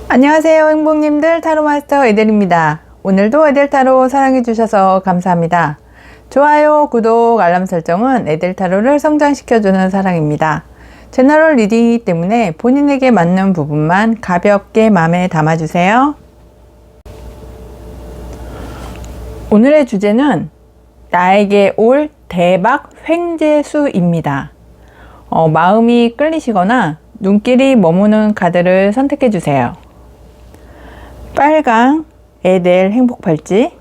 안녕하세요, 행복님들. 타로마스터 에델입니다. 오늘도 에델타로 사랑해주셔서 감사합니다. 좋아요, 구독, 알람 설정은 에델타로를 성장시켜주는 사랑입니다. 제너럴 리딩이기 때문에 본인에게 맞는 부분만 가볍게 마음에 담아주세요. 오늘의 주제는 나에게 올 대박 횡재수입니다. 마음이 끌리시거나 눈길이 머무는 카드를 선택해주세요. 빨강 에델 행복팔찌,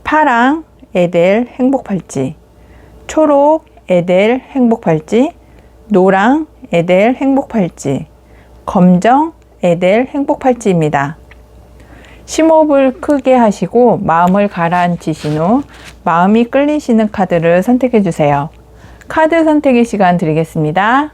파랑 에델 행복팔찌, 초록 에델 행복팔찌, 노랑 에델 행복팔찌, 검정 에델 행복팔찌입니다. 심호흡을 크게 하시고 마음을 가라앉히신 후 마음이 끌리시는 카드를 선택해 주세요. 카드 선택의 시간 드리겠습니다.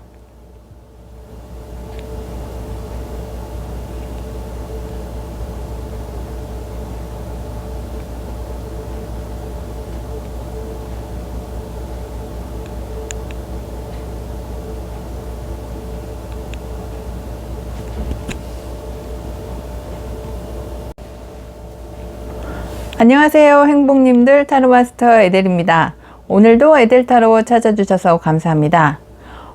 안녕하세요, 행복님들. 타로마스터 에델입니다. 오늘도 에델타로 찾아주셔서 감사합니다.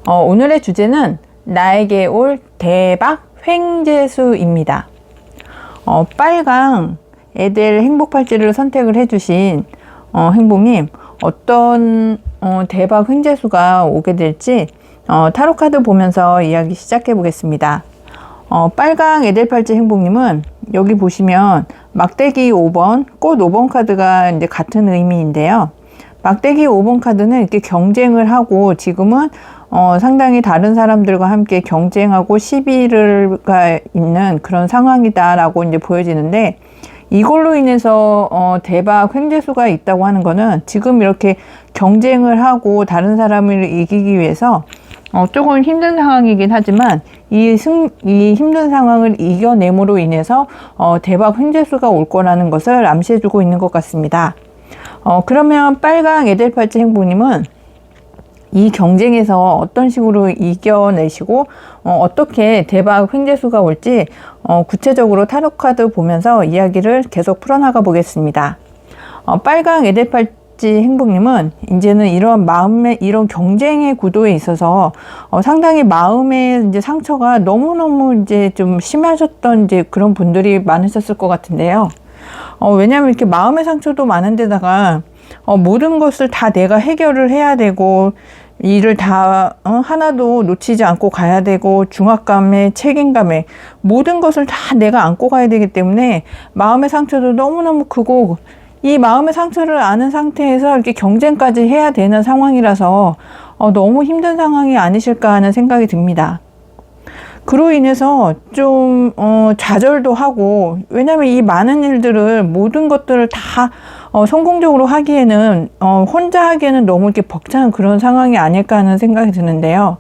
오늘의 주제는 나에게 올 대박 횡재수입니다. 빨강 에델 행복팔찌를 선택을 해주신 행복님, 어떤 대박 횡재수가 오게 될지 타로카드 보면서 이야기 시작해 보겠습니다. 빨강 에델팔찌 행복님은 여기 보시면 막대기 5번, 꽃 5번 카드가 이제 같은 의미인데요. 막대기 5번 카드는 이렇게 경쟁을 하고 지금은 상당히 다른 사람들과 함께 경쟁하고 시비가 있는 그런 상황이다라고 이제 보여지는데, 이걸로 인해서 대박 횡재수가 있다고 하는 거는 지금 이렇게 경쟁을 하고 다른 사람을 이기기 위해서 조금 힘든 상황이긴 하지만 이 힘든 상황을 이겨냄으로 인해서 대박 횡재수가 올 거라는 것을 암시해주고 있는 것 같습니다. 그러면 빨강 에델팔찌 행복님은 이 경쟁에서 어떤 식으로 이겨내시고 어떻게 대박 횡재수가 올지 구체적으로 타로카드 보면서 이야기를 계속 풀어나가 보겠습니다. 빨강 에델팔찌 행복님은 이제는 이런 마음의 이런 경쟁의 구도에 있어서 상당히 마음의 이제 상처가 너무너무 이제 좀 심하셨던 이제 그런 분들이 많으셨을 것 같은데요. 왜냐하면 이렇게 마음의 상처도 많은데다가 모든 것을 다 내가 해결을 해야 되고 일을 다 하나도 놓치지 않고 가야 되고 중압감에 책임감에 모든 것을 다 내가 안고 가야 되기 때문에 마음의 상처도 너무너무 크고, 이 마음의 상처를 아는 상태에서 이렇게 경쟁까지 해야 되는 상황이라서 너무 힘든 상황이 아니실까 하는 생각이 듭니다. 그로 인해서 좀 좌절도 하고, 왜냐하면 이 많은 일들을 모든 것들을 다 성공적으로 하기에는 혼자 하기에는 너무 이렇게 벅찬 그런 상황이 아닐까 하는 생각이 드는데요.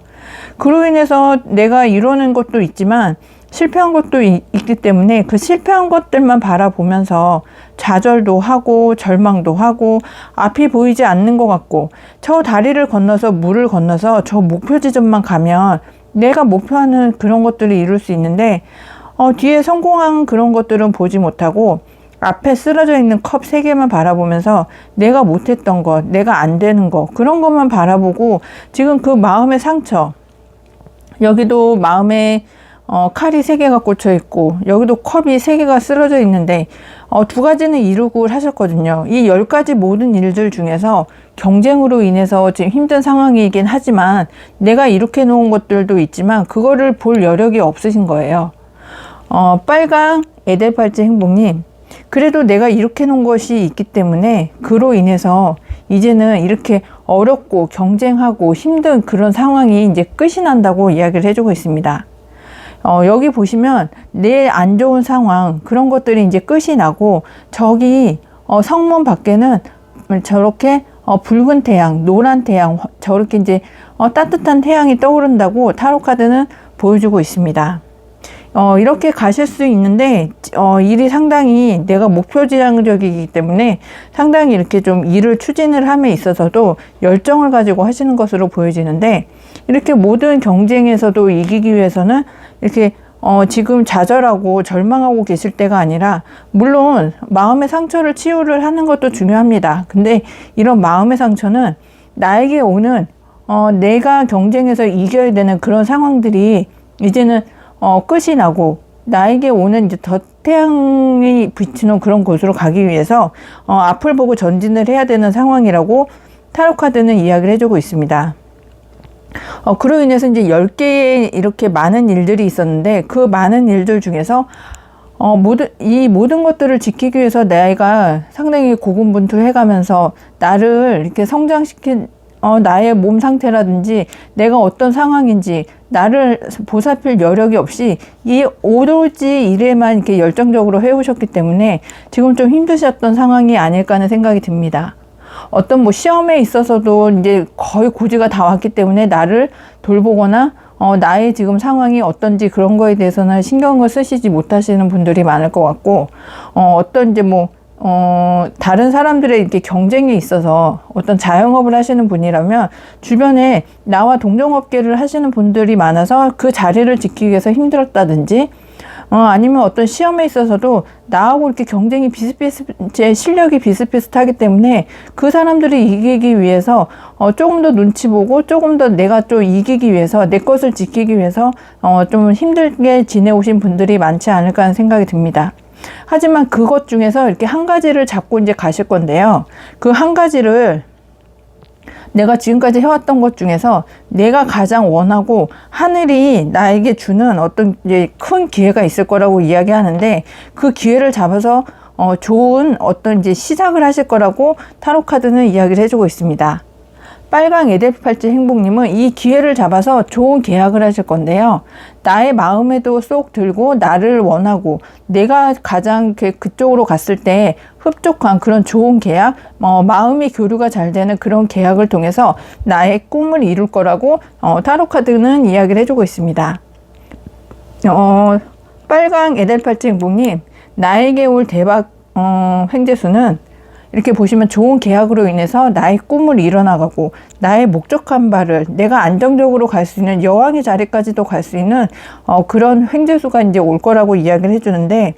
그로 인해서 내가 이루는 것도 있지만 실패한 것도 있기 때문에 그 실패한 것들만 바라보면서 좌절도 하고 절망도 하고 앞이 보이지 않는 것 같고, 저 다리를 건너서 물을 건너서 저 목표 지점만 가면 내가 목표하는 그런 것들을 이룰 수 있는데 뒤에 성공한 그런 것들은 보지 못하고 앞에 쓰러져 있는 컵 3개만 바라보면서 내가 못했던 것, 내가 안 되는 것, 그런 것만 바라보고 지금 그 마음의 상처, 여기도 마음에 칼이 3개가 꽂혀 있고 여기도 컵이 3개가 쓰러져 있는데 2가지는 이루고 하셨거든요. 이 10가지 모든 일들 중에서 경쟁으로 인해서 지금 힘든 상황이긴 하지만 내가 이렇게 놓은 것들도 있지만 그거를 볼 여력이 없으신 거예요. 빨강 에델팔찌 행복님, 그래도 내가 이렇게 놓은 것이 있기 때문에 그로 인해서 이제는 이렇게 어렵고 경쟁하고 힘든 그런 상황이 이제 끝이 난다고 이야기를 해주고 있습니다. 여기 보시면 내 안 좋은 상황, 그런 것들이 이제 끝이 나고 저기 성문 밖에는 저렇게 붉은 태양, 노란 태양, 저렇게 이제 따뜻한 태양이 떠오른다고 타로카드는 보여주고 있습니다. 이렇게 가실 수 있는데, 일이 상당히 내가 목표지향적이기 때문에 상당히 이렇게 좀 일을 추진을 함에 있어서도 열정을 가지고 하시는 것으로 보여지는데, 이렇게 모든 경쟁에서도 이기기 위해서는 이렇게 지금 좌절하고 절망하고 계실 때가 아니라, 물론 마음의 상처를 치유를 하는 것도 중요합니다. 근데 이런 마음의 상처는 나에게 오는 내가 경쟁에서 이겨야 되는 그런 상황들이 이제는 끝이 나고 나에게 오는 이제 더 태양이 비치는 그런 곳으로 가기 위해서 앞을 보고 전진을 해야 되는 상황이라고 타로 카드는 이야기를 해주고 있습니다. 그로 인해서 이제 10개의 이렇게 많은 일들이 있었는데, 그 많은 일들 중에서 이 모든 것들을 지키기 위해서 내가 상당히 고군분투해 가면서 나를 이렇게 성장시킨 나의 몸 상태라든지 내가 어떤 상황인지 나를 보살필 여력이 없이 이 오로지 일에만 이렇게 열정적으로 해오셨기 때문에 지금 좀 힘드셨던 상황이 아닐까 하는 생각이 듭니다. 어떤 뭐 시험에 있어서도 이제 거의 고지가 다 왔기 때문에 나를 돌보거나 나의 지금 상황이 어떤지 그런 거에 대해서는 신경을 쓰시지 못하시는 분들이 많을 것 같고, 어떤 이제 뭐 다른 사람들의 이렇게 경쟁이 있어서 어떤 자영업을 하시는 분이라면 주변에 나와 동종업계를 하시는 분들이 많아서 그 자리를 지키기 위해서 힘들었다든지, 아니면 어떤 시험에 있어서도 나하고 이렇게 경쟁이 제 실력이 비슷비슷하기 때문에 그 사람들이 이기기 위해서 조금 더 눈치 보고 조금 더 내가 좀 이기기 위해서 내 것을 지키기 위해서 좀 힘들게 지내오신 분들이 많지 않을까 하는 생각이 듭니다. 하지만 그것 중에서 이렇게 한 가지를 잡고 이제 가실 건데요. 그 한 가지를 내가 지금까지 해왔던 것 중에서 내가 가장 원하고 하늘이 나에게 주는 어떤 이제 큰 기회가 있을 거라고 이야기하는데, 그 기회를 잡아서 좋은 어떤 이제 시작을 하실 거라고 타로 카드는 이야기를 해주고 있습니다. 빨강 에델팔찌 행복님은 이 기회를 잡아서 좋은 계약을 하실 건데요. 나의 마음에도 쏙 들고 나를 원하고 내가 가장 그쪽으로 갔을 때 흡족한 그런 좋은 계약, 마음의 교류가 잘 되는 그런 계약을 통해서 나의 꿈을 이룰 거라고 타로 카드는 이야기를 해주고 있습니다. 빨강 에델팔찌 행복님, 나에게 올 대박 횡재수는 이렇게 보시면 좋은 계약으로 인해서 나의 꿈을 이뤄나가고 나의 목적한 바를 내가 안정적으로 갈 수 있는 여왕의 자리까지도 갈 수 있는 그런 횡재수가 이제 올 거라고 이야기를 해주는데,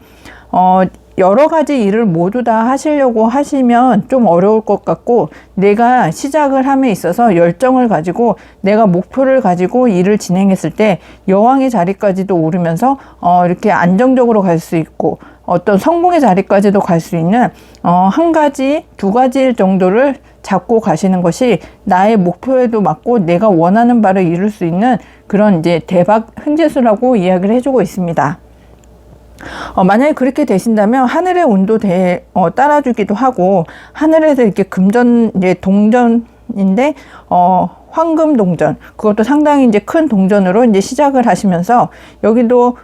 여러 가지 일을 모두 다 하시려고 하시면 좀 어려울 것 같고, 내가 시작을 함에 있어서 열정을 가지고 내가 목표를 가지고 일을 진행했을 때 여왕의 자리까지도 오르면서 이렇게 안정적으로 갈 수 있고 어떤 성공의 자리까지도 갈 수 있는 한 가지, 두 가지 일 정도를 잡고 가시는 것이 나의 목표에도 맞고 내가 원하는 바를 이룰 수 있는 그런 이제 대박 횡재수라고 이야기를 해주고 있습니다. 만약에 그렇게 되신다면 하늘의 운도 따라주기도 하고, 하늘에서 이렇게 이제 동전인데 황금 동전, 그것도 상당히 이제 큰 동전으로 이제 시작을 하시면서 여기도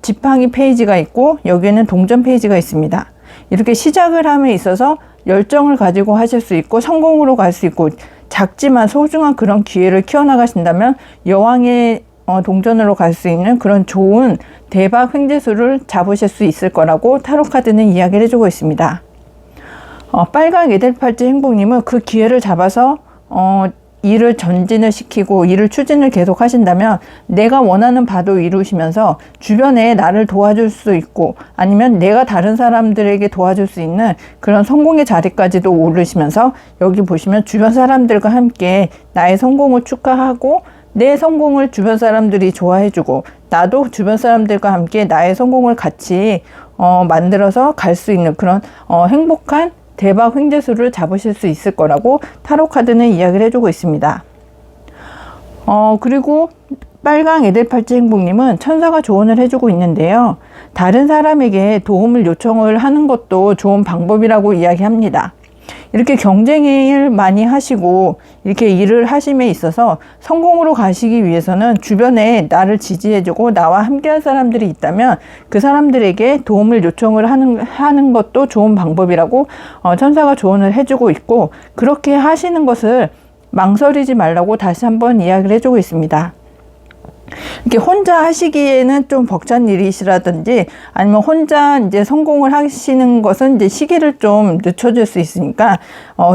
지팡이 페이지가 있고 여기에는 동전 페이지가 있습니다. 이렇게 시작을 함에 있어서 열정을 가지고 하실 수 있고 성공으로 갈 수 있고, 작지만 소중한 그런 기회를 키워나가신다면 여왕의 동전으로 갈 수 있는 그런 좋은 대박 횡재수를 잡으실 수 있을 거라고 타로 카드는 이야기를 해주고 있습니다. 빨강 에델팔찌 행복님은 그 기회를 잡아서 일을 전진을 시키고 일을 추진을 계속 하신다면 내가 원하는 바도 이루시면서 주변에 나를 도와줄 수 있고, 아니면 내가 다른 사람들에게 도와줄 수 있는 그런 성공의 자리까지도 오르시면서, 여기 보시면 주변 사람들과 함께 나의 성공을 축하하고 내 성공을 주변 사람들이 좋아해주고 나도 주변 사람들과 함께 나의 성공을 같이 만들어서 갈 수 있는 그런 행복한 대박 횡재수를 잡으실 수 있을 거라고 타로 카드는 이야기를 해주고 있습니다. 그리고 빨강 에델팔찌 행복님은 천사가 조언을 해주고 있는데요. 다른 사람에게 도움을 요청을 하는 것도 좋은 방법이라고 이야기합니다. 이렇게 경쟁을 많이 하시고 이렇게 일을 하심에 있어서 성공으로 가시기 위해서는 주변에 나를 지지해주고 나와 함께할 사람들이 있다면 그 사람들에게 도움을 요청을 하는 것도 좋은 방법이라고 천사가 조언을 해주고 있고, 그렇게 하시는 것을 망설이지 말라고 다시 한번 이야기를 해주고 있습니다. 이렇게 혼자 하시기에는 좀 벅찬 일이시라든지 아니면 혼자 이제 성공을 하시는 것은 이제 시기를 좀 늦춰줄 수 있으니까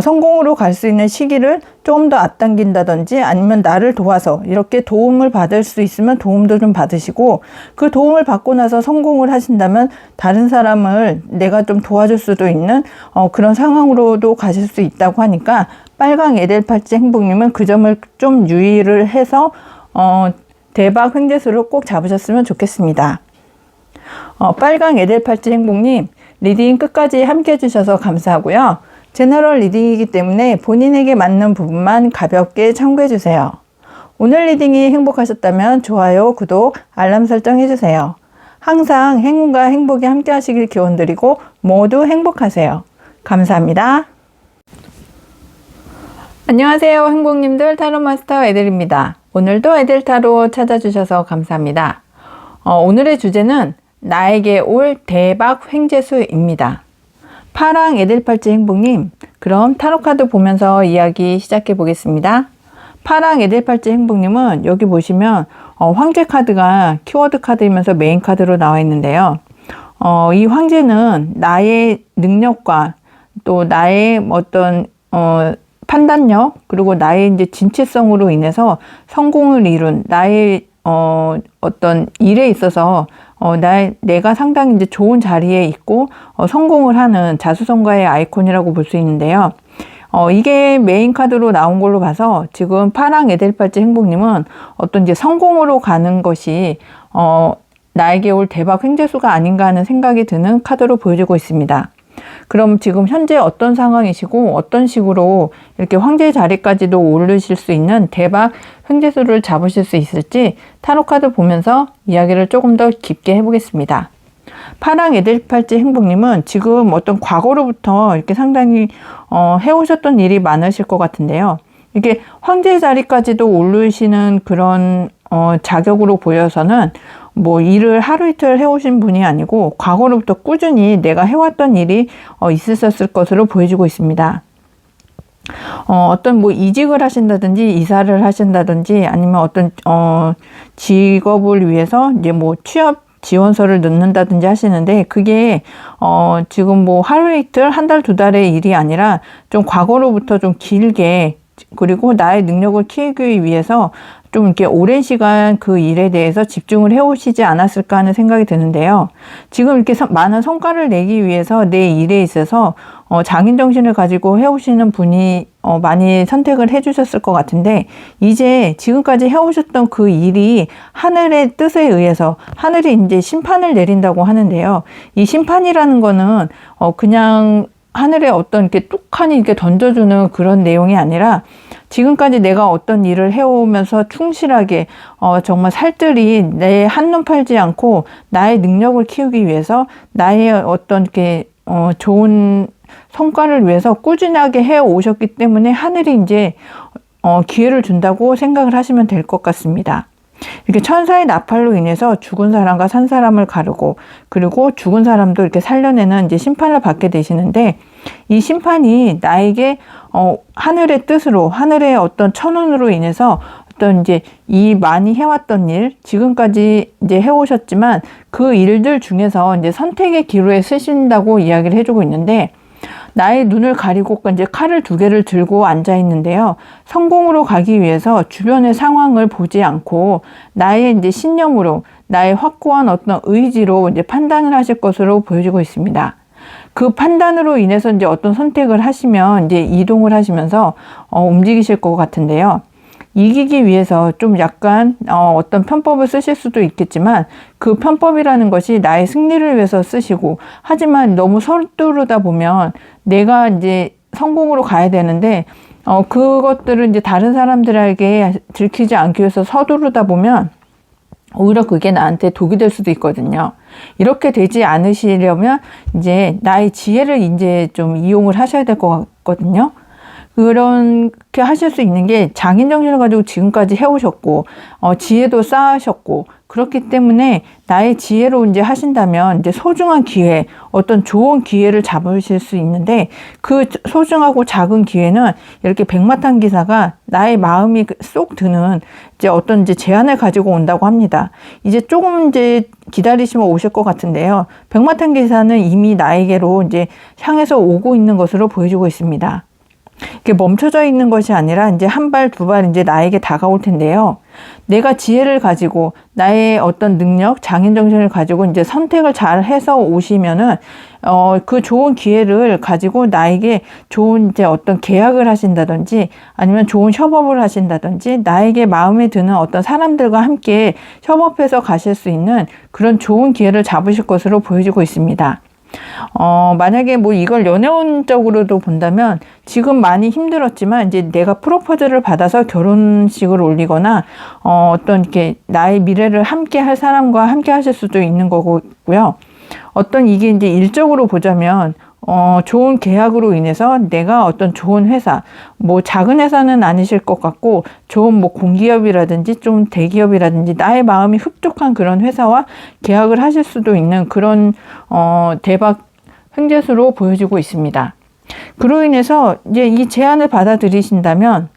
성공으로 갈 수 있는 시기를 조금 더 앞당긴다든지 아니면 나를 도와서 이렇게 도움을 받을 수 있으면 도움도 좀 받으시고, 그 도움을 받고 나서 성공을 하신다면 다른 사람을 내가 좀 도와줄 수도 있는 그런 상황으로도 가실 수 있다고 하니까, 빨강 에델팔찌 행복님은 그 점을 좀 유의를 해서 대박 횡재수를 꼭 잡으셨으면 좋겠습니다. 빨강 에델팔찌 행복님, 리딩 끝까지 함께 해주셔서 감사하고요. 제너럴 리딩이기 때문에 본인에게 맞는 부분만 가볍게 참고해주세요. 오늘 리딩이 행복하셨다면 좋아요, 구독, 알람 설정 해주세요. 항상 행운과 행복이 함께 하시길 기원드리고 모두 행복하세요. 감사합니다. 안녕하세요, 행복님들. 타로마스터 에델입니다. 오늘도 에델타로 찾아주셔서 감사합니다. 오늘의 주제는 나에게 올 대박 횡재수입니다. 파랑 에델팔찌 행복님, 그럼 타로카드 보면서 이야기 시작해 보겠습니다. 파랑 에델팔찌 행복님은 여기 보시면 황제 카드가 키워드 카드이면서 메인 카드로 나와 있는데요. 이 황제는 나의 능력과 또 나의 어떤 판단력, 그리고 나의 이제 진취성으로 인해서 성공을 이룬 나의 어떤 일에 있어서 내가 상당히 이제 좋은 자리에 있고 성공을 하는 자수성가의 아이콘이라고 볼 수 있는데요. 이게 메인 카드로 나온 걸로 봐서 지금 파랑 에델팔찌 행복님은 어떤 이제 성공으로 가는 것이 나에게 올 대박 횡재수가 아닌가 하는 생각이 드는 카드로 보여지고 있습니다. 그럼 지금 현재 어떤 상황이시고 어떤 식으로 이렇게 황제 자리까지도 오르실 수 있는 대박 횡재수를 잡으실 수 있을지 타로카드 보면서 이야기를 조금 더 깊게 해보겠습니다. 파랑 에델팔찌 행복님은 지금 어떤 과거로부터 이렇게 상당히 해오셨던 일이 많으실 것 같은데요. 이게 황제 자리까지도 오르시는 그런 자격으로 보여서는 뭐 일을 하루 이틀 해오신 분이 아니고 과거로부터 꾸준히 내가 해왔던 일이 있으셨을 것으로 보여지고 있습니다. 어떤 뭐 이직을 하신다든지 이사를 하신다든지 아니면 어떤 직업을 위해서 이제 뭐 취업 지원서를 넣는다든지 하시는데, 그게 지금 뭐 하루 이틀 한 달 두 달의 일이 아니라 좀 과거로부터 좀 길게, 그리고 나의 능력을 키우기 위해서 좀 이렇게 오랜 시간 그 일에 대해서 집중을 해오시지 않았을까 하는 생각이 드는데요. 지금 이렇게 많은 성과를 내기 위해서 내 일에 있어서 장인정신을 가지고 해오시는 분이 많이 선택을 해주셨을 것 같은데, 이제 지금까지 해오셨던 그 일이 하늘의 뜻에 의해서 하늘이 이제 심판을 내린다고 하는데요. 이 심판이라는 거는 그냥 하늘에 어떤 이렇게 뚝하니 이렇게 던져주는 그런 내용이 아니라, 지금까지 내가 어떤 일을 해오면서 충실하게 정말 살뜰히 내 한눈 팔지 않고 나의 능력을 키우기 위해서 나의 어떤 이렇게 좋은 성과를 위해서 꾸준하게 해오셨기 때문에 하늘이 이제 기회를 준다고 생각을 하시면 될 것 같습니다. 이렇게 천사의 나팔로 인해서 죽은 사람과 산 사람을 가르고, 그리고 죽은 사람도 이렇게 살려내는 이제 심판을 받게 되시는데, 이 심판이 나에게 하늘의 뜻으로, 하늘의 어떤 천운으로 인해서 어떤 이제 이 많이 해왔던 일, 지금까지 이제 해오셨지만 그 일들 중에서 이제 선택의 기로에 쓰신다고 이야기를 해주고 있는데, 나의 눈을 가리고 이제 칼을 두 개를 들고 앉아 있는데요. 성공으로 가기 위해서 주변의 상황을 보지 않고 나의 이제 신념으로, 나의 확고한 어떤 의지로 이제 판단을 하실 것으로 보여지고 있습니다. 그 판단으로 인해서 이제 어떤 선택을 하시면 이제 이동을 하시면서 움직이실 것 같은데요. 이기기 위해서 좀 약간 어떤 편법을 쓰실 수도 있겠지만, 그 편법이라는 것이 나의 승리를 위해서 쓰시고, 하지만 너무 서두르다 보면 내가 이제 성공으로 가야 되는데 그것들을 이제 다른 사람들에게 들키지 않기 위해서 서두르다 보면 오히려 그게 나한테 독이 될 수도 있거든요. 이렇게 되지 않으시려면 이제 나의 지혜를 이제 좀 이용을 하셔야 될 것 같거든요. 그렇게 하실 수 있는 게 장인 정신을 가지고 지금까지 해오셨고, 지혜도 쌓으셨고, 그렇기 때문에 나의 지혜로 이제 하신다면 이제 소중한 기회, 어떤 좋은 기회를 잡으실 수 있는데, 그 소중하고 작은 기회는 이렇게 백마탄 기사가 나의 마음이 쏙 드는 이제 어떤 이제 제안을 가지고 온다고 합니다. 이제 조금 이제 기다리시면 오실 것 같은데요. 백마탄 기사는 이미 나에게로 이제 향해서 오고 있는 것으로 보여주고 있습니다. 이렇게 멈춰져 있는 것이 아니라 이제 한 발, 두 발 이제 나에게 다가올 텐데요. 내가 지혜를 가지고 나의 어떤 능력, 장인정신을 가지고 이제 선택을 잘 해서 오시면은, 그 좋은 기회를 가지고 나에게 좋은 이제 어떤 계약을 하신다든지 아니면 좋은 협업을 하신다든지 나에게 마음에 드는 어떤 사람들과 함께 협업해서 가실 수 있는 그런 좋은 기회를 잡으실 것으로 보여지고 있습니다. 만약에 뭐 이걸 연애운적으로도 본다면 지금 많이 힘들었지만 이제 내가 프로포즈를 받아서 결혼식을 올리거나 어떤 이렇게 나의 미래를 함께 할 사람과 함께 하실 수도 있는 거고요. 어떤 이게 이제 일적으로 보자면 좋은 계약으로 인해서 내가 어떤 좋은 회사, 뭐 작은 회사는 아니실 것 같고 좋은 뭐 공기업이라든지 좀 대기업이라든지 나의 마음이 흡족한 그런 회사와 계약을 하실 수도 있는 그런 대박 횡재수로 보여지고 있습니다. 그로 인해서 이제 이 제안을 받아들이신다면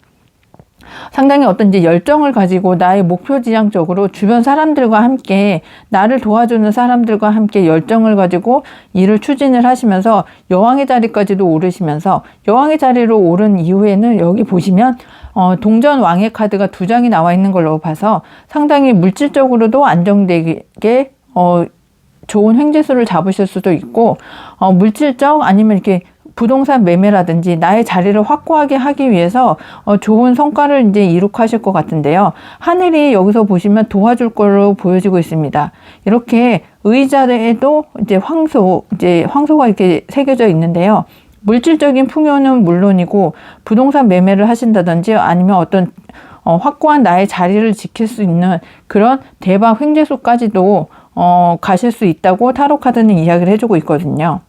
상당히 어떤 이제 열정을 가지고 나의 목표 지향적으로 주변 사람들과 함께 나를 도와주는 사람들과 함께 열정을 가지고 일을 추진을 하시면서 여왕의 자리까지도 오르시면서 여왕의 자리로 오른 이후에는 여기 보시면 동전 왕의 카드가 2장이 나와 있는 걸로 봐서 상당히 물질적으로도 안정되게 좋은 횡재수를 잡으실 수도 있고 물질적 아니면 이렇게 부동산 매매라든지 나의 자리를 확고하게 하기 위해서 좋은 성과를 이제 이룩하실 것 같은데요. 하늘이 여기서 보시면 도와줄 걸로 보여지고 있습니다. 이렇게 의자에도 이제 황소가 이렇게 새겨져 있는데요. 물질적인 풍요는 물론이고 부동산 매매를 하신다든지 아니면 어떤 확고한 나의 자리를 지킬 수 있는 그런 대박 횡재수까지도 가실 수 있다고 타로 카드는 이야기를 해주고 있거든요.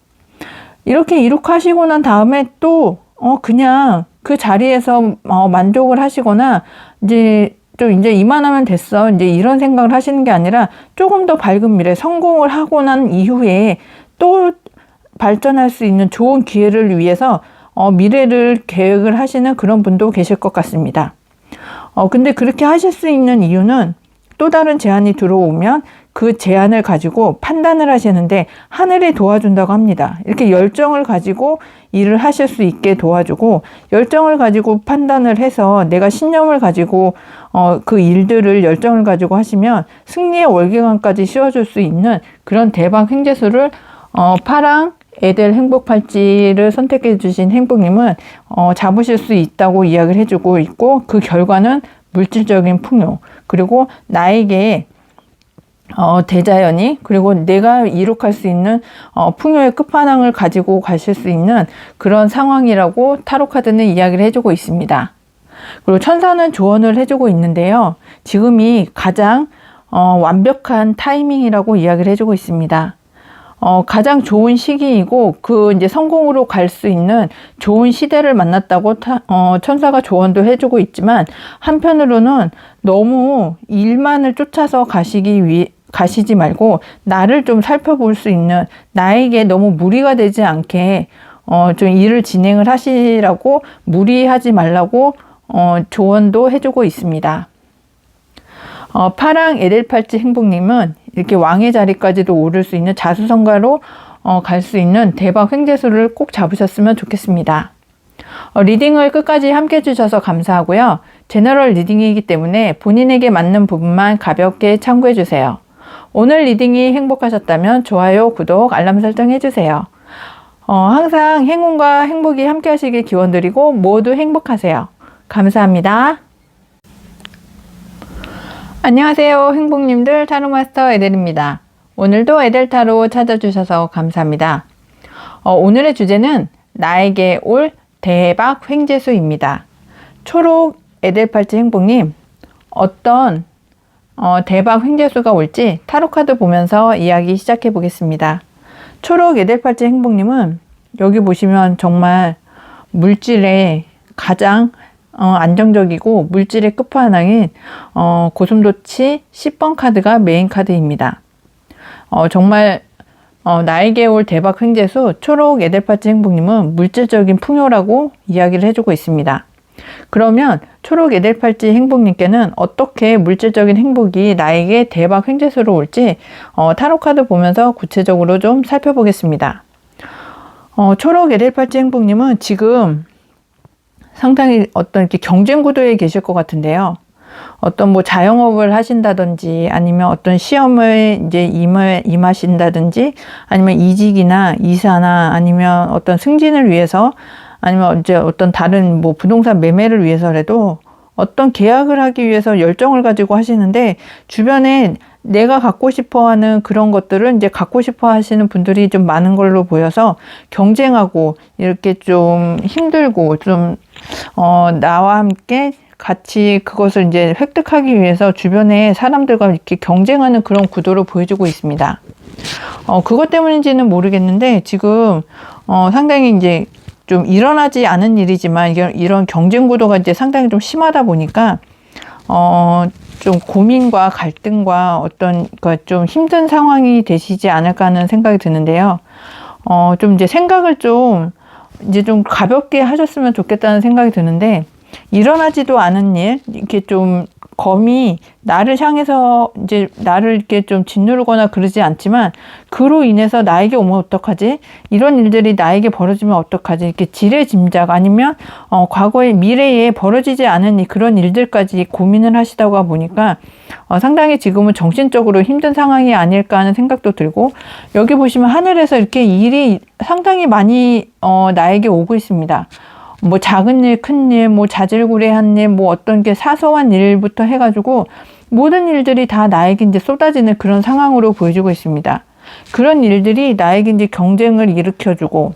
이렇게 이룩하시고 난 다음에 또 그냥 그 자리에서 만족을 하시거나 이제 좀 이제 이만하면 됐어 이제 이런 생각을 하시는 게 아니라 조금 더 밝은 미래, 성공을 하고 난 이후에 또 발전할 수 있는 좋은 기회를 위해서 미래를 계획을 하시는 그런 분도 계실 것 같습니다. 근데 그렇게 하실 수 있는 이유는 또 다른 제안이 들어오면 그 제안을 가지고 판단을 하시는데 하늘이 도와준다고 합니다. 이렇게 열정을 가지고 일을 하실 수 있게 도와주고 열정을 가지고 판단을 해서 내가 신념을 가지고 그 일들을 열정을 가지고 하시면 승리의 월계관까지 씌워줄 수 있는 그런 대박 횡재수를 파랑 에델 행복팔찌를 선택해 주신 행복님은 잡으실 수 있다고 이야기를 해주고 있고 그 결과는 물질적인 풍요 그리고 나에게 대자연이 그리고 내가 이룩할 수 있는 풍요의 끝판왕을 가지고 가실 수 있는 그런 상황이라고 타로 카드는 이야기를 해주고 있습니다. 그리고 천사는 조언을 해주고 있는데요. 지금이 가장 완벽한 타이밍이라고 이야기를 해주고 있습니다. 가장 좋은 시기이고 그 이제 성공으로 갈 수 있는 좋은 시대를 만났다고 천사가 조언도 해주고 있지만 한편으로는 너무 일만을 쫓아서 가시지 말고 나를 좀 살펴볼 수 있는 나에게 너무 무리가 되지 않게 좀 일을 진행을 하시라고 무리하지 말라고 조언도 해주고 있습니다. 파랑 에델팔찌 행복님은 이렇게 왕의 자리까지도 오를 수 있는 자수성가로 갈 수 있는 대박 횡재수를 꼭 잡으셨으면 좋겠습니다. 리딩을 끝까지 함께 해주셔서 감사하고요. 제너럴 리딩이기 때문에 본인에게 맞는 부분만 가볍게 참고해주세요. 오늘 리딩이 행복하셨다면 좋아요, 구독, 알람 설정 해주세요. 항상 행운과 행복이 함께 하시길 기원드리고 모두 행복하세요. 감사합니다. 안녕하세요. 행복님들 타로마스터 에델입니다. 오늘도 에델타로 찾아주셔서 감사합니다. 오늘의 주제는 나에게 올 대박 횡재수입니다. 초록 에델팔찌 행복님, 어떤 대박 횡재수가 올지 타로카드 보면서 이야기 시작해 보겠습니다. 초록 에델팔찌 행복님은 여기 보시면 정말 물질에 가장 안정적이고 물질의 끝판왕인 고슴도치 10번 카드가 메인 카드입니다. 정말 나에게 올 대박 횡재수 초록 에델파츠 행복님은 물질적인 풍요라고 이야기를 해주고 있습니다. 그러면 초록 에델팔찌 행복님께는 어떻게 물질적인 행복이 나에게 대박 횡재수로 올지 타로카드 보면서 구체적으로 좀 살펴보겠습니다. 초록 에델팔찌 행복님은 지금 상당히 어떤 이렇게 경쟁 구도에 계실 것 같은데요. 어떤 뭐 자영업을 하신다든지 아니면 어떤 시험을 이제 임하신다든지 아니면 이직이나 이사나 아니면 어떤 승진을 위해서 아니면 이제 어떤 다른 뭐 부동산 매매를 위해서라도 어떤 계약을 하기 위해서 열정을 가지고 하시는데 주변에 내가 갖고 싶어 하는 그런 것들을 이제 갖고 싶어 하시는 분들이 좀 많은 걸로 보여서 경쟁하고 이렇게 좀 힘들고 좀 나와 함께 같이 그것을 이제 획득하기 위해서 주변에 사람들과 이렇게 경쟁하는 그런 구도를 보여주고 있습니다. 그것 때문인지는 모르겠는데 지금 상당히 이제 좀 일어나지 않은 일이지만 이런 경쟁 구도가 이제 상당히 좀 심하다 보니까 좀 고민과 갈등과 어떤 좀 힘든 상황이 되시지 않을까 하는 생각이 드는데요. 좀 이제 생각을 좀 가볍게 하셨으면 좋겠다는 생각이 드는데 일어나지도 않은 일, 이렇게 좀 검이 나를 향해서 이제 나를 이렇게 좀 짓누르거나 그러지 않지만 그로 인해서 나에게 오면 어떡하지? 이런 일들이 나에게 벌어지면 어떡하지? 이렇게 지레짐작 아니면 과거의 미래에 벌어지지 않은 그런 일들까지 고민을 하시다가 보니까 상당히 지금은 정신적으로 힘든 상황이 아닐까 하는 생각도 들고 여기 보시면 하늘에서 이렇게 일이 상당히 많이 나에게 오고 있습니다. 뭐 작은 일, 큰 일, 뭐 자질구레한 일, 뭐 어떤 게 사소한 일부터 해가지고 모든 일들이 다 나에게 이제 쏟아지는 그런 상황으로 보여지고 있습니다. 그런 일들이 나에게 이제 경쟁을 일으켜주고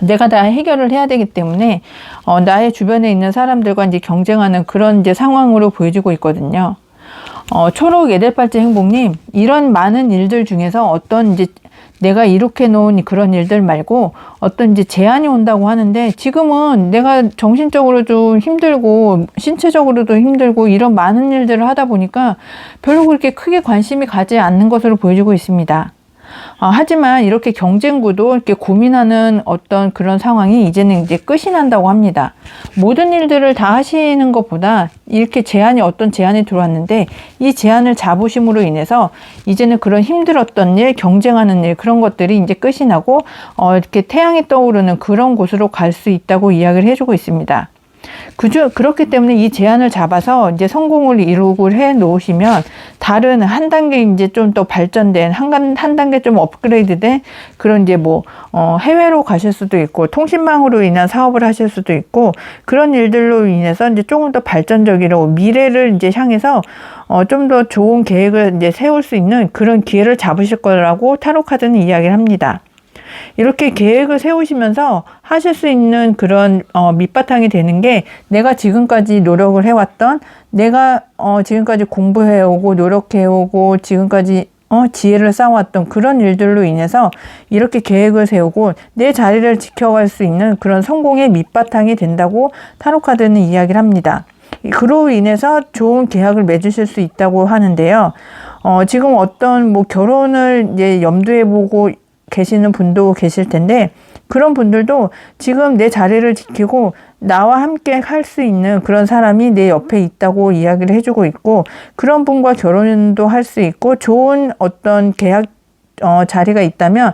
내가 다 해결을 해야 되기 때문에 나의 주변에 있는 사람들과 이제 경쟁하는 그런 이제 상황으로 보여지고 있거든요. 초록 에델팔찌 행복님, 이런 많은 일들 중에서 어떤 이제 내가 이렇게 놓은 그런 일들 말고 어떤 이제 제한이 온다고 하는데 지금은 내가 정신적으로 좀 힘들고 신체적으로도 힘들고 이런 많은 일들을 하다 보니까 별로 그렇게 크게 관심이 가지 않는 것으로 보여지고 있습니다. 하지만 이렇게 경쟁구도 이렇게 고민하는 어떤 그런 상황이 이제는 이제 끝이 난다고 합니다. 모든 일들을 다 하시는 것보다 이렇게 어떤 제한이 들어왔는데 이 제한을 잡으심으로 인해서 이제는 그런 힘들었던 일, 경쟁하는 일 그런 것들이 이제 끝이 나고 이렇게 태양이 떠오르는 그런 곳으로 갈 수 있다고 이야기를 해주고 있습니다. 그렇기 때문에 이 제한을 잡아서 이제 성공을 이루고 해 놓으시면 다른 한 단계 이제 좀 더 발전된 한 단계 좀 업그레이드된 그런 이제 뭐 해외로 가실 수도 있고 통신망으로 인한 사업을 하실 수도 있고 그런 일들로 인해서 이제 조금 더 발전적이고 미래를 이제 향해서 좀 더 좋은 계획을 이제 세울 수 있는 그런 기회를 잡으실 거라고 타로 카드는 이야기를 합니다. 이렇게 계획을 세우시면서 하실 수 있는 그런 밑바탕이 되는 게 내가 지금까지 노력을 해왔던 내가 지금까지 공부해오고 노력해오고 지금까지 지혜를 쌓아왔던 그런 일들로 인해서 이렇게 계획을 세우고 내 자리를 지켜갈 수 있는 그런 성공의 밑바탕이 된다고 타로카드는 이야기를 합니다. 그로 인해서 좋은 계약을 맺으실 수 있다고 하는데요. 지금 어떤 뭐 결혼을 이제 염두에 보고 계시는 분도 계실 텐데 그런 분들도 지금 내 자리를 지키고 나와 함께 할 수 있는 그런 사람이 내 옆에 있다고 이야기를 해주고 있고 그런 분과 결혼도 할 수 있고 좋은 어떤 계약 자리가 있다면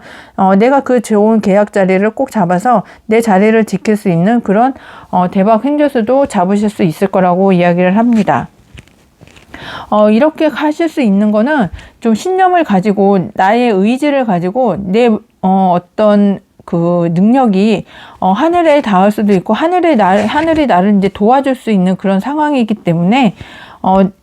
내가 그 좋은 계약 자리를 꼭 잡아서 내 자리를 지킬 수 있는 그런 대박 횡재수도 잡으실 수 있을 거라고 이야기를 합니다. 이렇게 하실 수 있는 거는 좀 신념을 가지고 나의 의지를 가지고 내 어떤 그 능력이 하늘에 닿을 수도 있고 하늘이 나를 이제 도와줄 수 있는 그런 상황이기 때문에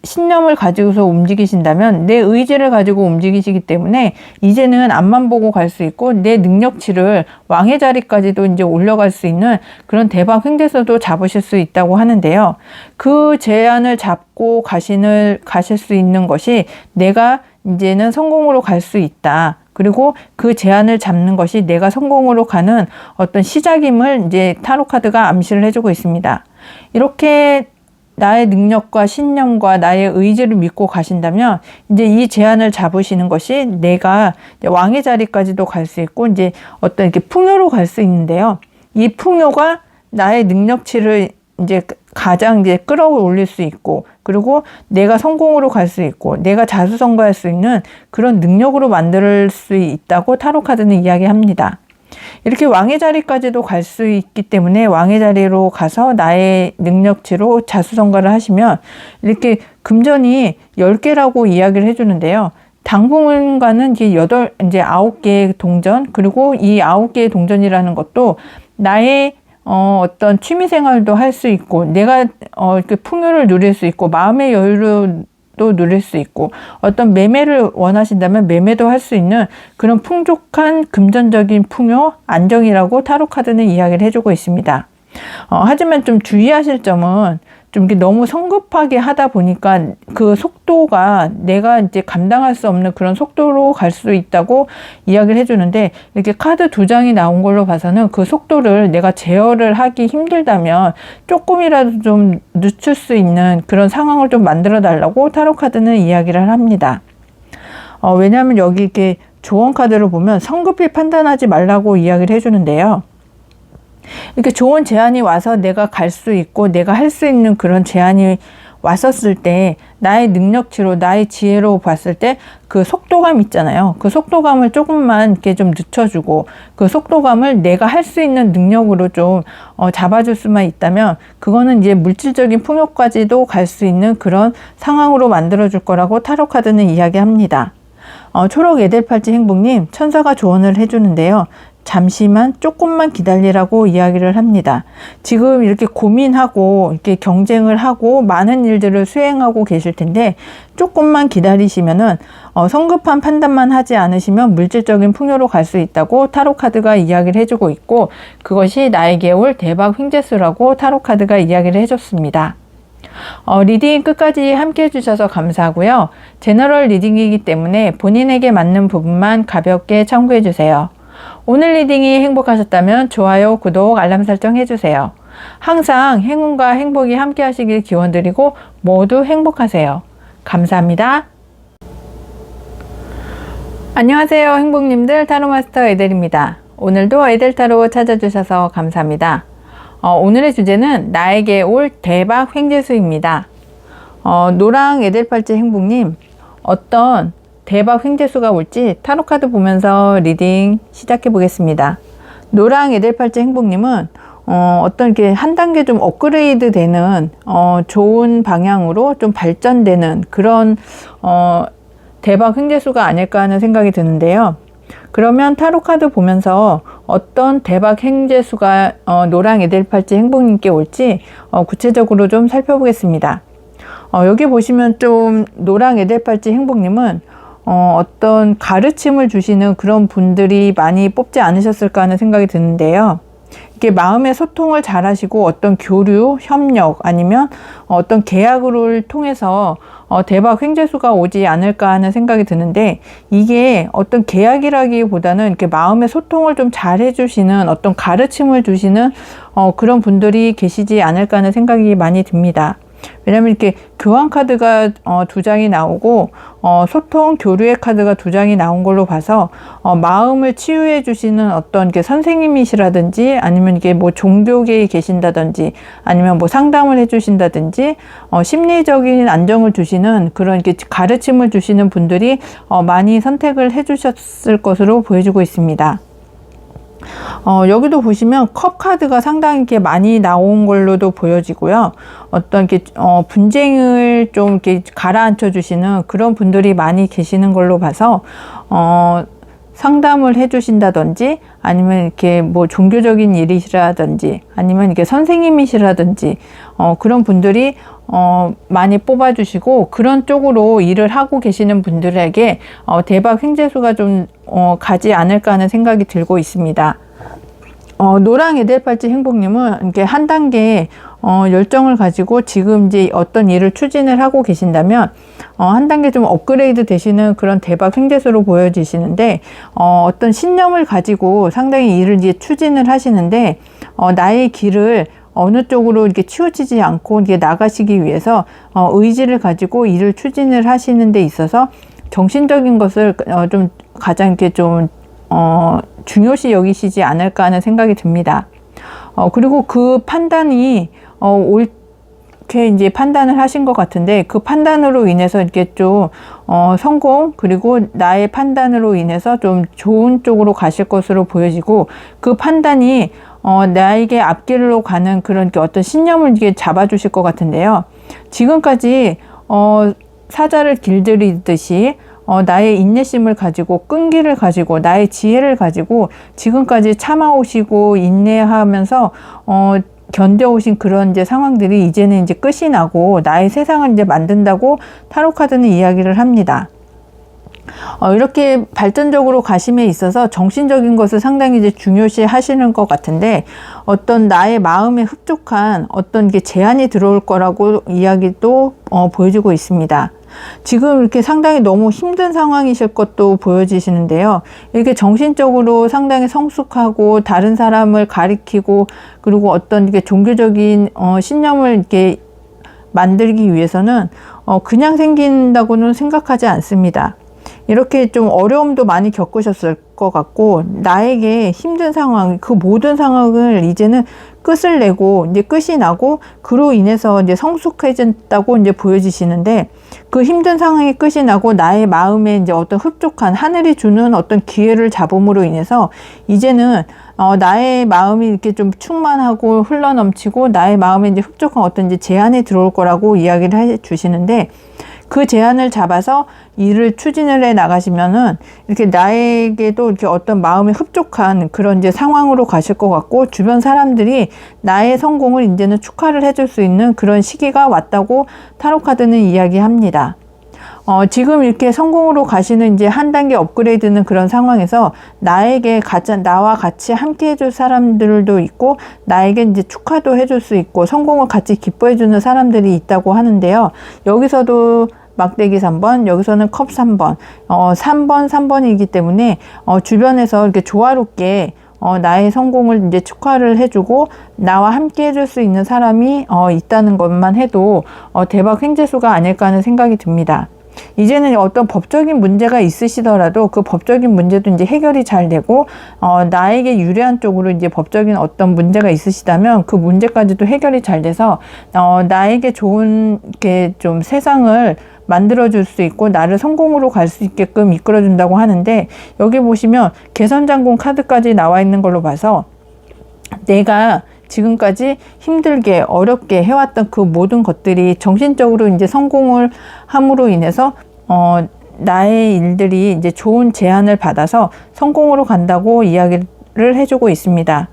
신념을 가지고서 움직이신다면 내 의지를 가지고 움직이시기 때문에 이제는 앞만 보고 갈 수 있고 내 능력치를 왕의 자리까지도 이제 올라갈 수 있는 그런 대박 횡재수도 잡으실 수 있다고 하는데요. 그 제안을 잡고 가실 수 있는 것이 내가 이제는 성공으로 갈 수 있다. 그리고 그 제안을 잡는 것이 내가 성공으로 가는 어떤 시작임을 이제 타로 카드가 암시를 해주고 있습니다. 이렇게 나의 능력과 신념과 나의 의지를 믿고 가신다면 이제 이 제안을 잡으시는 것이 내가 왕의 자리까지도 갈 수 있고 이제 어떤 이렇게 풍요로 갈 수 있는데요. 이 풍요가 나의 능력치를 이제 가장 이제 끌어올릴 수 있고, 그리고 내가 성공으로 갈 수 있고, 내가 자수성가할 수 있는 그런 능력으로 만들 수 있다고 타로 카드는 이야기합니다. 이렇게 왕의 자리까지도 갈 수 있기 때문에 왕의 자리로 가서 나의 능력치로 자수성가를 하시면 이렇게 금전이 10개라고 이야기를 해주는데요. 당분간은 이제 9개의 동전, 그리고 이 9개의 동전이라는 것도 나의 어떤 취미 생활도 할 수 있고, 내가 이렇게 풍요를 누릴 수 있고, 마음의 여유를 또 누릴 수 있고, 어떤 매매를 원하신다면 매매도 할 수 있는 그런 풍족한 금전적인 풍요, 안정이라고 타로 카드는 이야기를 해주고 있습니다. 하지만 좀 주의하실 점은 좀 이렇게 너무 성급하게 하다 보니까 그 속도가 내가 이제 감당할 수 없는 그런 속도로 갈 수 있다고 이야기를 해주는데, 이렇게 카드 2장이 나온 걸로 봐서는 그 속도를 내가 제어를 하기 힘들다면 조금이라도 좀 늦출 수 있는 그런 상황을 좀 만들어 달라고 타로 카드는 이야기를 합니다. 왜냐하면 여기 이렇게 조언 카드를 보면 성급히 판단하지 말라고 이야기를 해주는데요. 이렇게 좋은 제안이 와서 내가 갈 수 있고 내가 할 수 있는 그런 제안이 왔었을 때 나의 능력치로 나의 지혜로 봤을 때 그 속도감 있잖아요. 그 속도감을 조금만 이렇게 좀 늦춰주고 그 속도감을 내가 할 수 있는 능력으로 좀 잡아줄 수만 있다면 그거는 이제 물질적인 풍요까지도 갈 수 있는 그런 상황으로 만들어줄 거라고 타로 카드는 이야기합니다. 초록 에델팔찌 행복님, 천사가 조언을 해주는데요. 잠시만 조금만 기다리라고 이야기를 합니다. 지금 이렇게 고민하고 이렇게 경쟁을 하고 많은 일들을 수행하고 계실 텐데 조금만 기다리시면은 성급한 판단만 하지 않으시면 물질적인 풍요로 갈 수 있다고 타로 카드가 이야기를 해주고 있고, 그것이 나에게 올 대박 횡재수라고 타로 카드가 이야기를 해줬습니다. 리딩 끝까지 함께 해주셔서 감사하고요. 제너럴 리딩이기 때문에 본인에게 맞는 부분만 가볍게 참고해주세요. 오늘 리딩이 행복하셨다면 좋아요, 구독, 알람 설정 해주세요. 항상 행운과 행복이 함께 하시길 기원드리고 모두 행복하세요. 감사합니다. 안녕하세요, 행복님들. 타로마스터 에델입니다. 오늘도 에델타로 찾아주셔서 감사합니다. 오늘의 주제는 나에게 올 대박 횡재수입니다. 노랑 에델팔찌 행복님, 어떤 대박 횡재수가 올지 타로카드 보면서 리딩 시작해 보겠습니다. 노랑 에델팔찌 행복님은 어떤 이렇게 한 단계 좀 업그레이드 되는 좋은 방향으로 좀 발전되는 그런 대박 횡재수가 아닐까 하는 생각이 드는데요. 그러면 타로카드 보면서 어떤 대박 횡재수가 노랑 에델팔찌 행복님께 올지 구체적으로 좀 살펴보겠습니다. 여기 보시면 좀 노랑 에델팔찌 행복님은 어떤 가르침을 주시는 그런 분들이 많이 뽑지 않으셨을까 하는 생각이 드는데요. 이렇게 마음의 소통을 잘 하시고 어떤 교류, 협력 아니면 어떤 계약을 통해서 대박 횡재수가 오지 않을까 하는 생각이 드는데, 이게 어떤 계약이라기보다는 이렇게 마음의 소통을 좀 잘 해주시는 어떤 가르침을 주시는 그런 분들이 계시지 않을까 하는 생각이 많이 듭니다. 왜냐면 이렇게 교환 카드가 2장이 나오고 소통 교류의 카드가 2장이 나온 걸로 봐서 마음을 치유해 주시는 어떤 이렇게 선생님이시라든지 아니면 이게 뭐 종교계에 계신다든지 아니면 뭐 상담을 해 주신다든지 심리적인 안정을 주시는 그런 이렇게 가르침을 주시는 분들이 많이 선택을 해 주셨을 것으로 보여지고 있습니다. 여기도 보시면 컵 카드가 상당히 이렇게 많이 나온 걸로도 보여지고요. 어떤 이렇게 분쟁을 좀 이렇게 가라앉혀 주시는 그런 분들이 많이 계시는 걸로 봐서 상담을 해 주신다든지 아니면 이렇게 뭐 종교적인 일이시라든지 아니면 이렇게 선생님이시라든지 그런 분들이 많이 뽑아주시고 그런 쪽으로 일을 하고 계시는 분들에게 대박 횡재수가 좀 가지 않을까 하는 생각이 들고 있습니다. 노랑 에델팔찌 행복님은 이렇게 한 단계 열정을 가지고 지금 이제 어떤 일을 추진을 하고 계신다면 한 단계 좀 업그레이드 되시는 그런 대박 횡재수로 보여지시는데, 어떤 신념을 가지고 상당히 일을 이제 추진을 하시는데, 나의 길을 어느 쪽으로 이렇게 치우치지 않고 이게 나가시기 위해서 의지를 가지고 일을 추진을 하시는 데 있어서 정신적인 것을 좀 가장 이렇게 좀 중요시 여기시지 않을까 하는 생각이 듭니다. 그리고 그 판단이 옳게 이제 판단을 하신 것 같은데, 그 판단으로 인해서 이렇게 좀 성공, 그리고 나의 판단으로 인해서 좀 좋은 쪽으로 가실 것으로 보여지고, 그 판단이 나에게 앞길로 가는 그런 어떤 신념을 이게 잡아주실 것 같은데요. 지금까지 사자를 길들이듯이 나의 인내심을 가지고, 끈기를 가지고, 나의 지혜를 가지고 지금까지 참아오시고 인내하면서 견뎌오신 그런 이제 상황들이 이제는 이제 끝이 나고 나의 세상을 이제 만든다고 타로 카드는 이야기를 합니다. 이렇게 발전적으로 가심에 있어서 정신적인 것을 상당히 이제 중요시 하시는 것 같은데, 어떤 나의 마음에 흡족한 어떤 게 제한이 들어올 거라고 이야기도 보여주고 있습니다. 지금 이렇게 상당히 너무 힘든 상황이실 것도 보여지시는데요. 이렇게 정신적으로 상당히 성숙하고 다른 사람을 가리키고, 그리고 어떤 이게 종교적인 신념을 이렇게 만들기 위해서는 그냥 생긴다고는 생각하지 않습니다. 이렇게 좀 어려움도 많이 겪으셨을 것 같고, 나에게 힘든 상황, 그 모든 상황을 이제는 끝을 내고 이제 끝이 나고, 그로 인해서 이제 성숙해졌다고 이제 보여지시는데, 그 힘든 상황이 끝이 나고 나의 마음에 이제 어떤 흡족한 하늘이 주는 어떤 기회를 잡음으로 인해서 이제는 나의 마음이 이렇게 좀 충만하고 흘러넘치고, 나의 마음에 이제 흡족한 어떤 이제 제한이 들어올 거라고 이야기를 해 주시는데, 그 제안을 잡아서 일을 추진을 해 나가시면은 이렇게 나에게도 이렇게 어떤 마음이 흡족한 그런 이제 상황으로 가실 것 같고, 주변 사람들이 나의 성공을 이제는 축하를 해줄 수 있는 그런 시기가 왔다고 타로 카드는 이야기합니다. 지금 이렇게 성공으로 가시는 이제 한 단계 업그레이드는 그런 상황에서 나에게 나와 같이 함께 해줄 사람들도 있고, 나에게 이제 축하도 해줄 수 있고, 성공을 같이 기뻐해주는 사람들이 있다고 하는데요. 여기서도 막대기 3번, 여기서는 컵 3번, 3번이기 때문에 주변에서 이렇게 조화롭게 나의 성공을 이제 축하를 해주고 나와 함께 해줄 수 있는 사람이 있다는 것만 해도 대박 횡재수가 아닐까 하는 생각이 듭니다. 이제는 어떤 법적인 문제가 있으시더라도 그 법적인 문제도 이제 해결이 잘 되고, 나에게 유리한 쪽으로 이제 법적인 어떤 문제가 있으시다면 그 문제까지도 해결이 잘 돼서 나에게 좋은 게 좀 세상을 만들어줄 수 있고 나를 성공으로 갈 수 있게끔 이끌어준다고 하는데, 여기 보시면 개선장군 카드까지 나와 있는 걸로 봐서 내가 지금까지 힘들게 어렵게 해왔던 그 모든 것들이 정신적으로 이제 성공을 함으로 인해서 나의 일들이 이제 좋은 제안을 받아서 성공으로 간다고 이야기를 해주고 있습니다.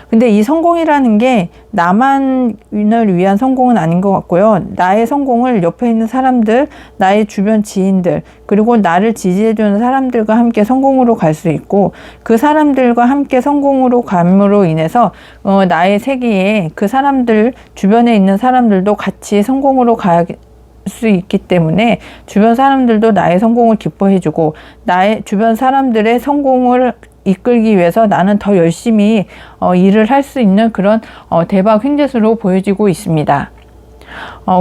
근데 이 성공이라는 게 나만을 위한 성공은 아닌 것 같고요. 나의 성공을 옆에 있는 사람들, 나의 주변 지인들, 그리고 나를 지지해주는 사람들과 함께 성공으로 갈 수 있고, 그 사람들과 함께 성공으로 감으로 인해서 나의 세계에 그 사람들, 주변에 있는 사람들도 같이 성공으로 갈 수 있기 때문에 주변 사람들도 나의 성공을 기뻐해주고, 나의 주변 사람들의 성공을 이끌기 위해서 나는 더 열심히 일을 할 수 있는 그런 대박 횡재수로 보여지고 있습니다.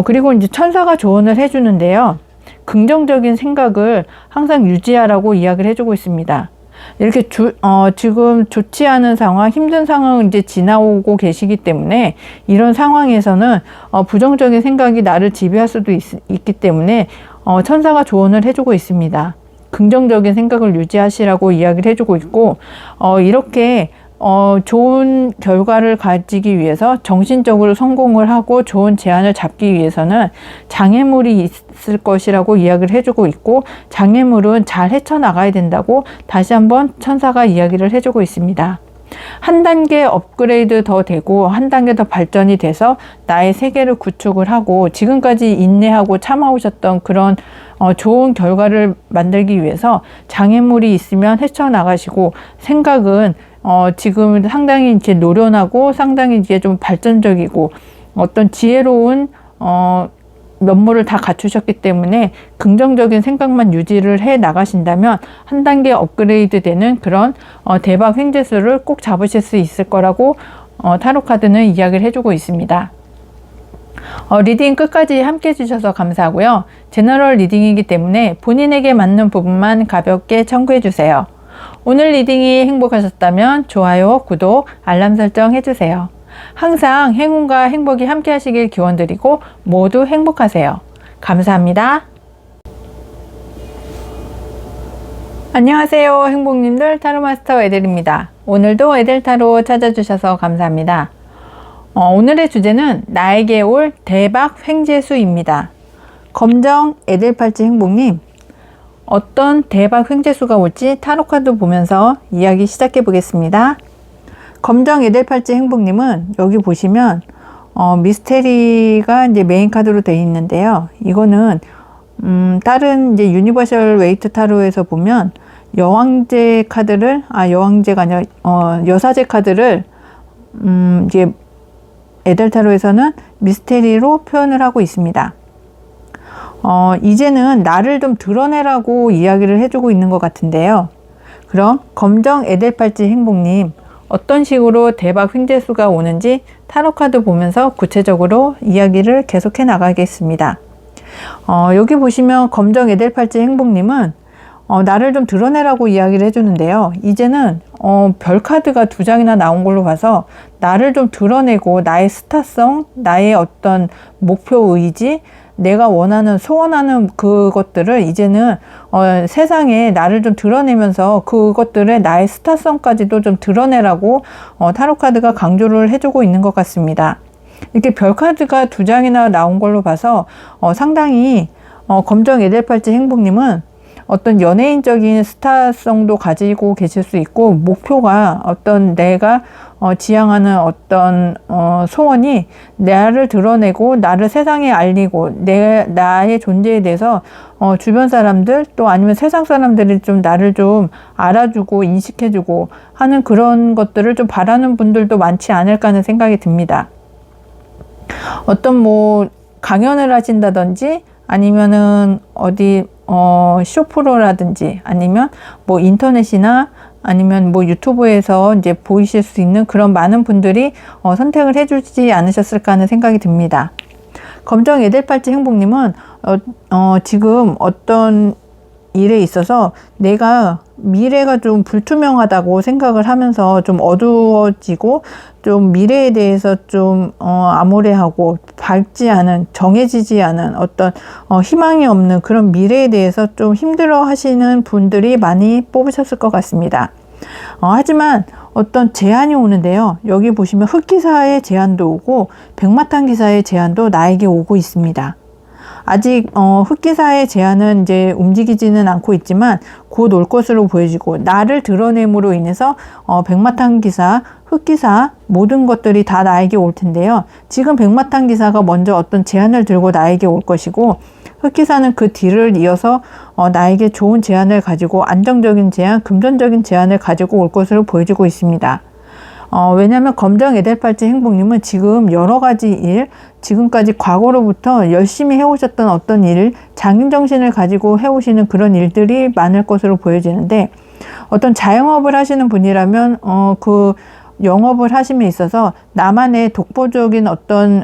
그리고 이제 천사가 조언을 해주는데요. 긍정적인 생각을 항상 유지하라고 이야기를 해주고 있습니다. 이렇게 지금 좋지 않은 상황, 힘든 상황을 이제 지나오고 계시기 때문에 이런 상황에서는 부정적인 생각이 나를 지배할 수도 있기 때문에 천사가 조언을 해주고 있습니다. 긍정적인 생각을 유지하시라고 이야기를 해주고 있고, 이렇게 좋은 결과를 가지기 위해서 정신적으로 성공을 하고 좋은 제안을 잡기 위해서는 장애물이 있을 것이라고 이야기를 해주고 있고, 장애물은 잘 헤쳐나가야 된다고 다시 한번 천사가 이야기를 해주고 있습니다. 한 단계 업그레이드 더 되고 한 단계 더 발전이 돼서 나의 세계를 구축을 하고 지금까지 인내하고 참아오셨던 그런 좋은 결과를 만들기 위해서 장애물이 있으면 헤쳐나가시고, 생각은 지금 상당히 이제 노련하고 상당히 이제 좀 발전적이고 어떤 지혜로운 면모를 다 갖추셨기 때문에 긍정적인 생각만 유지를 해 나가신다면 한 단계 업그레이드 되는 그런 대박 횡재수를 꼭 잡으실 수 있을 거라고 타로 카드는 이야기를 해주고 있습니다. 리딩 끝까지 함께 해주셔서 감사하고요. 제너럴 리딩이기 때문에 본인에게 맞는 부분만 가볍게 참고해 주세요. 오늘 리딩이 행복하셨다면 좋아요, 구독, 알람 설정 해주세요. 항상 행운과 행복이 함께 하시길 기원드리고 모두 행복하세요. 감사합니다. 안녕하세요, 행복님들. 타로마스터 에델입니다. 오늘도 에델타로 찾아주셔서 감사합니다. 오늘의 주제는 나에게 올 대박 횡재수입니다. 검정 에델팔찌 행복님, 어떤 대박 횡재수가 올지 타로카드 보면서 이야기 시작해 보겠습니다. 검정 에델팔찌 행복님은 여기 보시면 미스테리가 이제 메인 카드로 되어 있는데요. 이거는 다른 이제 유니버셜 웨이트 타로에서 보면 여왕제 카드를 여왕제가 아니라 여사제 카드를 이제 에델타로에서는 미스테리로 표현을 하고 있습니다. 이제는 나를 좀 드러내라고 이야기를 해주고 있는 것 같은데요. 그럼 검정 에델팔찌 행복님, 어떤 식으로 대박 횡재수가 오는지 타로카드 보면서 구체적으로 이야기를 계속해 나가겠습니다. 여기 보시면 검정 에델팔찌 행복님은 나를 좀 드러내라고 이야기를 해주는데요. 이제는 별카드가 2장이나 나온 걸로 봐서 나를 좀 드러내고 나의 스타성, 나의 어떤 목표 의지, 내가 원하는 소원하는 그것들을 이제는 세상에 나를 좀 드러내면서 그것들의 나의 스타성까지도 좀 드러내라고 타로카드가 강조를 해주고 있는 것 같습니다. 이렇게 별카드가 2장이나 나온 걸로 봐서 상당히 검정 에델팔찌 행복님은 어떤 연예인적인 스타성도 가지고 계실 수 있고, 목표가 어떤 내가 지향하는 어떤 소원이 나를 드러내고 나를 세상에 알리고 나의 존재에 대해서 주변 사람들 또 아니면 세상 사람들이 좀 나를 좀 알아주고 인식해주고 하는 그런 것들을 좀 바라는 분들도 많지 않을까 하는 생각이 듭니다. 어떤 뭐 강연을 하신다든지 아니면은 어디 쇼프로라든지 아니면 뭐 인터넷이나 아니면 뭐 유튜브에서 이제 보이실 수 있는 그런 많은 분들이 선택을 해주지 않으셨을까 하는 생각이 듭니다. 검정 에델팔찌 행복님은 지금 어떤 일에 있어서 내가 미래가 좀 불투명하다고 생각을 하면서 좀 어두워지고 좀 미래에 대해서 좀 암울해하고 밝지 않은, 정해지지 않은 어떤 희망이 없는 그런 미래에 대해서 좀 힘들어 하시는 분들이 많이 뽑으셨을 것 같습니다. 하지만 어떤 제안이 오는데요. 여기 보시면 흑기사의 제안도 오고 백마탄 기사의 제안도 나에게 오고 있습니다. 아직 흑기사의 제안은 이제 움직이지는 않고 있지만 곧 올 것으로 보여지고, 나를 드러냄으로 인해서 백마탄 기사, 흑기사 모든 것들이 다 나에게 올 텐데요. 지금 백마탄 기사가 먼저 어떤 제안을 들고 나에게 올 것이고, 흑기사는 그 뒤를 이어서 나에게 좋은 제안을 가지고 안정적인 제안, 금전적인 제안을 가지고 올 것으로 보여지고 있습니다. 왜냐하면 검정 에델팔찌 행복님은 지금 여러 가지 일, 지금까지 과거로부터 열심히 해오셨던 어떤 일, 장인정신을 가지고 해오시는 그런 일들이 많을 것으로 보여지는데, 어떤 자영업을 하시는 분이라면 그 영업을 하심에 있어서 나만의 독보적인 어떤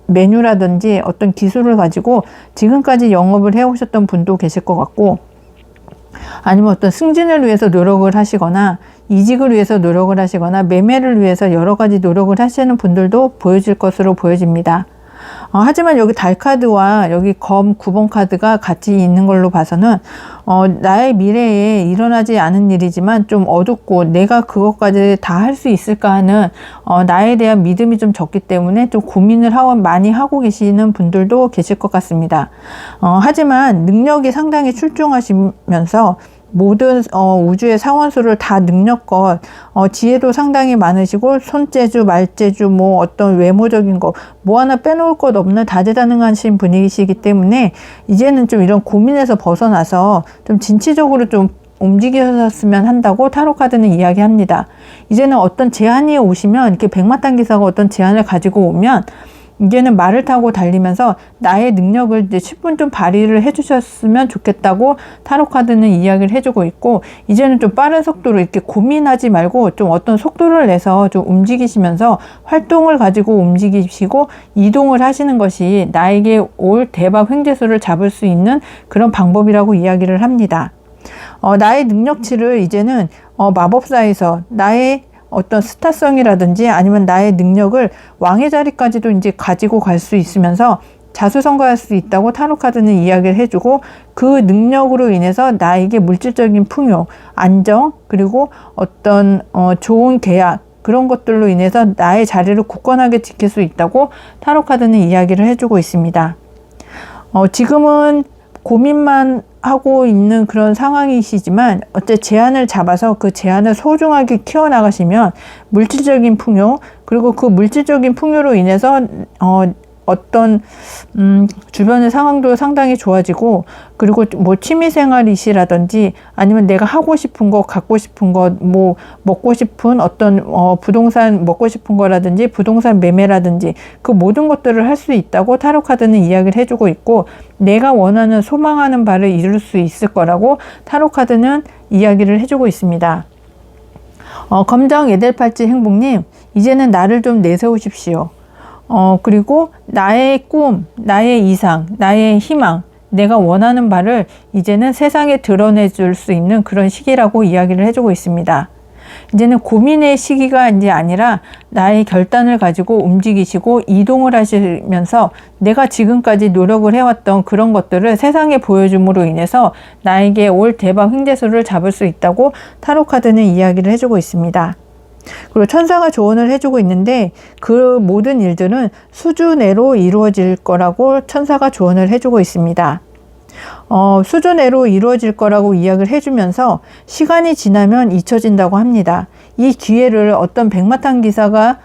메뉴라든지 어떤 기술을 가지고 지금까지 영업을 해오셨던 분도 계실 것 같고, 아니면 어떤 승진을 위해서 노력을 하시거나 이직을 위해서 노력을 하시거나 매매를 위해서 여러 가지 노력을 하시는 분들도 보여질 것으로 보여집니다. 하지만 여기 달 카드와 여기 검 9번 카드가 같이 있는 걸로 봐서는 나의 미래에 일어나지 않은 일이지만 좀 어둡고 내가 그것까지 다 할 수 있을까 하는 나에 대한 믿음이 좀 적기 때문에 좀 고민을 많이 하고 계시는 분들도 계실 것 같습니다. 하지만 능력이 상당히 출중하시면서 모든 우주의 상원수를 다 능력껏 지혜도 상당히 많으시고 손재주, 말재주, 뭐 어떤 외모적인 거 뭐 하나 빼놓을 것 없는 다재다능하신 분이시기 때문에 이제는 좀 이런 고민에서 벗어나서 좀 진취적으로 좀 움직이셨으면 한다고 타로 카드는 이야기합니다. 이제는 어떤 제안이 오시면 이렇게 백마탄 기사가 어떤 제안을 가지고 오면 이제는 말을 타고 달리면서 나의 능력을 이제 10분 좀 발휘를 해주셨으면 좋겠다고 타로 카드는 이야기를 해주고 있고, 이제는 좀 빠른 속도로 이렇게 고민하지 말고 좀 어떤 속도를 내서 좀 움직이시면서 활동을 가지고 움직이시고 이동을 하시는 것이 나에게 올 대박 횡재수를 잡을 수 있는 그런 방법이라고 이야기를 합니다. 나의 능력치를 이제는 마법사에서 나의 어떤 스타성이라든지 아니면 나의 능력을 왕의 자리까지도 이제 가지고 갈 수 있으면서 자수성가할 수 있다고 타로 카드는 이야기를 해주고, 그 능력으로 인해서 나에게 물질적인 풍요, 안정, 그리고 어떤 좋은 계약, 그런 것들로 인해서 나의 자리를 굳건하게 지킬 수 있다고 타로 카드는 이야기를 해주고 있습니다. 지금은 고민만 하고 있는 그런 상황이시지만 어째 제안을 잡아서 그 제안을 소중하게 키워나가시면 물질적인 풍요, 그리고 그 물질적인 풍요로 인해서 어떤 주변의 상황도 상당히 좋아지고, 그리고 뭐 취미생활이시라든지 아니면 내가 하고 싶은 거, 갖고 싶은 거, 뭐 먹고 싶은 어떤 부동산 먹고 싶은 거라든지 부동산 매매라든지 그 모든 것들을 할 수 있다고 타로 카드는 이야기를 해주고 있고, 내가 원하는 소망하는 바를 이룰 수 있을 거라고 타로 카드는 이야기를 해주고 있습니다. 검정 에델팔찌 행복님, 이제는 나를 좀 내세우십시오. 그리고 나의 꿈, 나의 이상, 나의 희망, 내가 원하는 바를 이제는 세상에 드러내 줄 수 있는 그런 시기라고 이야기를 해주고 있습니다. 이제는 고민의 시기가 이제 아니라 나의 결단을 가지고 움직이시고 이동을 하시면서 내가 지금까지 노력을 해왔던 그런 것들을 세상에 보여줌으로 인해서 나에게 올 대박 횡재수를 잡을 수 있다고 타로 카드는 이야기를 해주고 있습니다. 그리고 천사가 조언을 해주고 있는데, 그 모든 일들은 수주 내로 이루어질 거라고 천사가 조언을 해주고 있습니다. 수주 내로 이루어질 거라고 이야기를 해주면서 시간이 지나면 잊혀진다고 합니다. 이 기회를 어떤 백마탄 기사가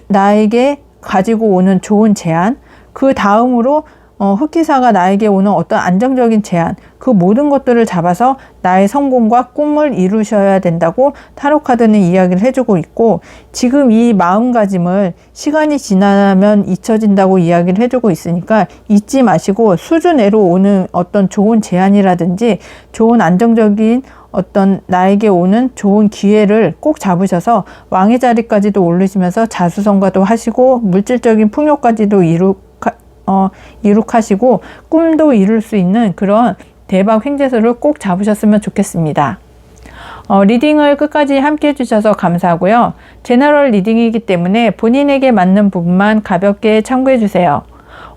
나에게 가지고 오는 좋은 제안, 그 다음으로 흑기사가 나에게 오는 어떤 안정적인 제안, 그 모든 것들을 잡아서 나의 성공과 꿈을 이루셔야 된다고 타로 카드는 이야기를 해주고 있고, 지금 이 마음가짐을 시간이 지나면 잊혀진다고 이야기를 해주고 있으니까 잊지 마시고 수주 내로 오는 어떤 좋은 제안이라든지 좋은 안정적인 어떤 나에게 오는 좋은 기회를 꼭 잡으셔서 왕의 자리까지도 오르시면서 자수성가도 하시고 물질적인 풍요까지도 이룩하시고 꿈도 이룰 수 있는 그런 대박 횡재수를 꼭 잡으셨으면 좋겠습니다. 리딩을 끝까지 함께 해주셔서 감사하고요. 제너럴 리딩이기 때문에 본인에게 맞는 부분만 가볍게 참고해주세요.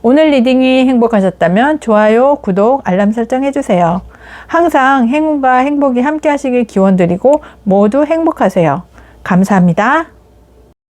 오늘 리딩이 행복하셨다면 좋아요, 구독, 알람 설정 해주세요. 항상 행운과 행복이 함께 하시길 기원드리고 모두 행복하세요. 감사합니다.